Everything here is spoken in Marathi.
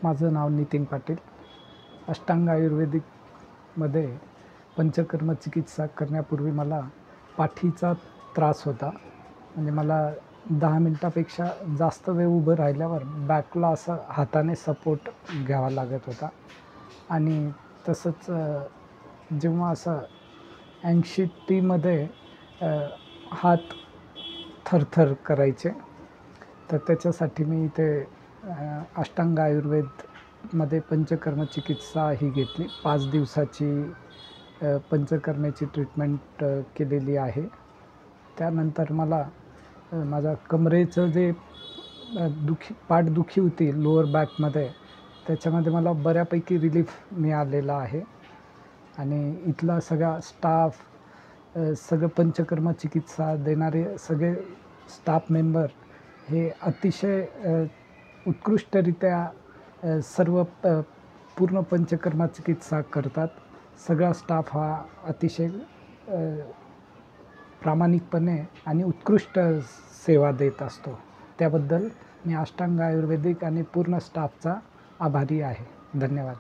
माझं नाव नितीन पाटील. अष्टांग आयुर्वेदिकमध्ये पंचकर्म चिकित्सा करण्यापूर्वी मला पाठीचा त्रास होता. म्हणजे मला 10 मिनिटापेक्षा जास्त वेळ उभं राहिल्यावर बॅकला असं हाताने सपोर्ट घ्यावा लागत होता. आणि तसंच जेव्हा असं अँक्झायटीमध्ये हात थरथर करायचे, तर त्याच्यासाठी मी इथे अष्टांग आयुर्वेदमध्ये पंचकर्म चिकित्सा ही घेतली. 5 दिवसाची पंचकर्मेची ट्रीटमेंट केलेली आहे. त्यानंतर मला माझा कमरेचं जे पाठदुखी होती लोअर बॅकमध्ये, त्याच्यामध्ये मला बऱ्यापैकी रिलीफ मिळालेला आहे. आणि इथला सगळा स्टाफ, सगळं पंचकर्म चिकित्सा देणारे सगळे स्टाफ मेंबर हे अतिशय उत्कृष्टरित्या सर्व पूर्ण पंचकर्म चिकित्सा करतात. सगळा स्टाफ हा अतिशय प्रामाणिकपणे आणि उत्कृष्ट सेवा देत असतो. त्याबद्दल मी अष्टांग आयुर्वेदिक आणि पूर्ण स्टाफचा आभारी आहे. धन्यवाद.